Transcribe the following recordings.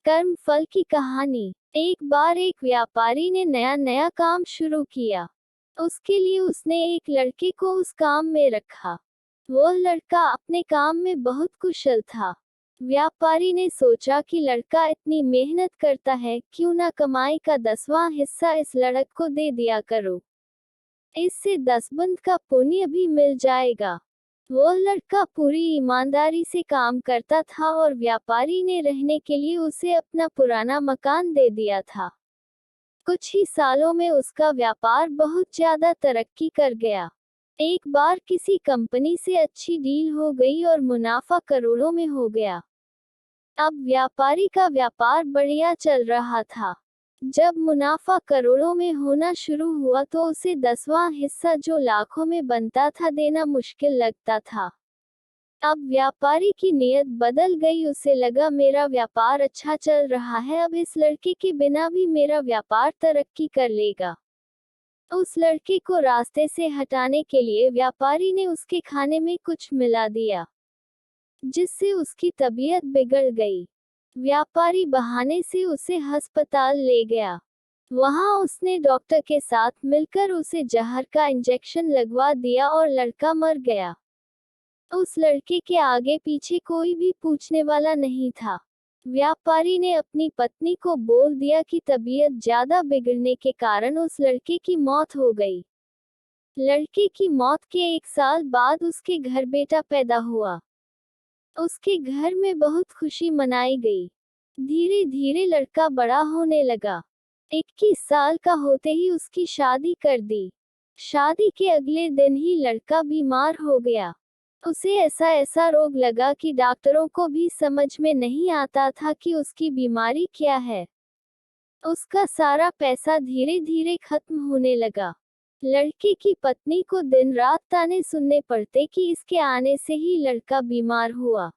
कर्म फल की कहानी। एक बार एक व्यापारी ने नया नया काम शुरू किया। उसके लिए उसने एक लड़के को उस काम में रखा। वह लड़का अपने काम में बहुत कुशल था। व्यापारी ने सोचा कि लड़का इतनी मेहनत करता है, क्यों ना कमाई का 10वां हिस्सा इस लड़क को दे दिया करो। इससे 10 बंद का पुण्य भी मिल जाएगा। वह लड़का पूरी ईमानदारी से काम करता था और व्यापारी ने रहने के लिए उसे अपना पुराना मकान दे दिया था। कुछ ही सालों में उसका व्यापार बहुत ज्यादा तरक्की कर गया। एक बार किसी कंपनी से अच्छी डील हो गई और मुनाफा करोड़ों में हो गया। अब व्यापारी का व्यापार बढ़िया चल रहा था। जब मुनाफा करोड़ों में होना शुरू हुआ तो उसे 10वां हिस्सा जो लाखों में बनता था देना मुश्किल लगता था। अब व्यापारी की नीयत बदल गई। उसे लगा मेरा व्यापार अच्छा चल रहा है, अब इस लड़के के बिना भी मेरा व्यापार तरक्की कर लेगा। उस लड़के को रास्ते से हटाने के लिए व्यापारी ने उसके खाने में कुछ मिला दिया, जिससे उसकी तबीयत बिगड़ गई। व्यापारी बहाने से उसे अस्पताल ले गया। वहां उसने डॉक्टर के साथ मिलकर उसे जहर का इंजेक्शन लगवा दिया और लड़का मर गया। उस लड़के के आगे पीछे कोई भी पूछने वाला नहीं था। व्यापारी ने अपनी पत्नी को बोल दिया कि तबीयत ज्यादा बिगड़ने के कारण उस लड़के की मौत हो गई। लड़के की मौत के 1 साल बाद उसके घर बेटा पैदा हुआ। उसके घर में बहुत खुशी मनाई गई। धीरे धीरे लड़का बड़ा होने लगा। 21 साल का होते ही उसकी शादी कर दी। शादी के अगले दिन ही लड़का बीमार हो गया। उसे ऐसा रोग लगा कि डॉक्टरों को भी समझ में नहीं आता था कि उसकी बीमारी क्या है। उसका सारा पैसा धीरे धीरे खत्म होने लगा। लड़के की पत्नी को दिन रात ताने सुनने पड़ते कि इसके आने से ही लड़का बीमार हुआ।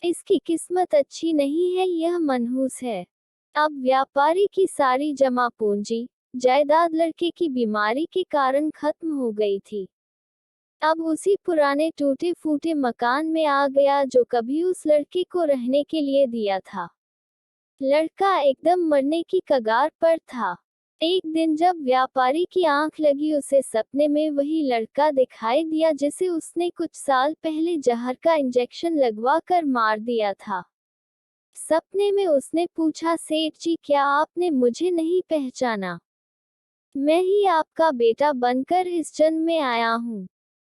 इसकी किस्मत अच्छी नहीं है, यह मनहूस है। अब व्यापारी की सारी जमा पूंजी जायदाद लड़के की बीमारी के कारण खत्म हो गई थी। अब उसी पुराने टूटे फूटे मकान में आ गया जो कभी उस लड़के को रहने के लिए दिया था। लड़का एकदम मरने की कगार पर था। एक दिन जब व्यापारी की आंख लगी, उसे सपने में वही लड़का दिखाई दिया जिसे उसने कुछ साल पहले जहर का इंजेक्शन लगवा कर मार दिया था। सपने में उसने पूछा, सेठ जी क्या आपने मुझे नहीं पहचाना? मैं ही आपका बेटा बनकर इस जन्म में आया हूँ।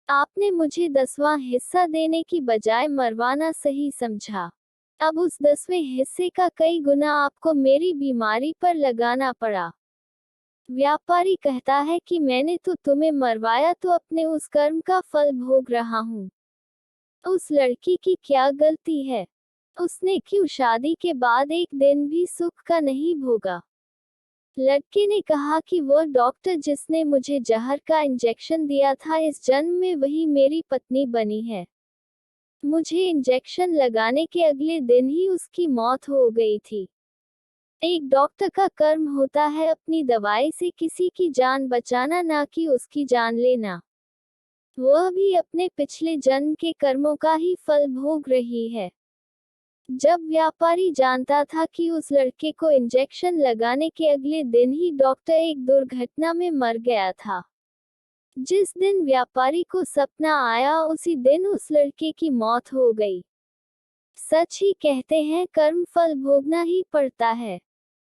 आपने मुझे 10वां हिस्सा देने की बजाय मरवाना सही समझा। अब उस 10वें हिस्से का कई गुना आपको मेरी बीमारी पर लगाना पड़ा। व्यापारी कहता है कि मैंने तो तुम्हें मरवाया तो अपने उस कर्म का फल भोग रहा हूँ। उस लड़की की क्या गलती है? उसने क्यों शादी के बाद एक दिन भी सुख का नहीं भोगा? लड़के ने कहा कि वह डॉक्टर जिसने मुझे जहर का इंजेक्शन दिया था इस जन्म में वही मेरी पत्नी बनी है। मुझे इंजेक्शन लगाने के अगले दिन ही उसकी मौत हो गई थी। एक डॉक्टर का कर्म होता है अपनी दवाई से किसी की जान बचाना, ना कि उसकी जान लेना। वह भी अपने पिछले जन्म के कर्मों का ही फल भोग रही है। जब व्यापारी जानता था कि उस लड़के को इंजेक्शन लगाने के अगले दिन ही डॉक्टर एक दुर्घटना में मर गया था। जिस दिन व्यापारी को सपना आया उसी दिन उस लड़के की मौत हो गई। सच ही कहते हैं, कर्म फल भोगना ही पड़ता है।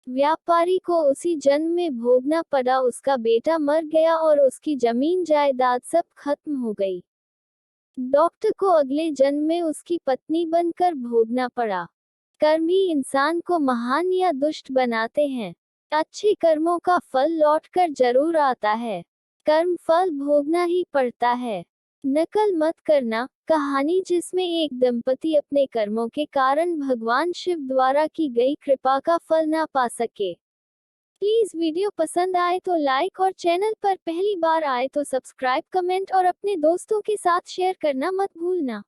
व्यापारी को उसी जन्म में भोगना पड़ा। उसका बेटा मर गया और उसकी जमीन जायदाद सब खत्म हो गई। डॉक्टर को अगले जन्म में उसकी पत्नी बनकर भोगना पड़ा। कर्म ही इंसान को महान या दुष्ट बनाते हैं। अच्छे कर्मों का फल लौटकर जरूर आता है। कर्म फल भोगना ही पड़ता है। नकल मत करना। कहानी जिसमें एक दंपति अपने कर्मों के कारण भगवान शिव द्वारा की गई कृपा का फल ना पा सके। प्लीज वीडियो पसंद आए तो लाइक और चैनल पर पहली बार आए तो सब्सक्राइब, कमेंट और अपने दोस्तों के साथ शेयर करना मत भूलना।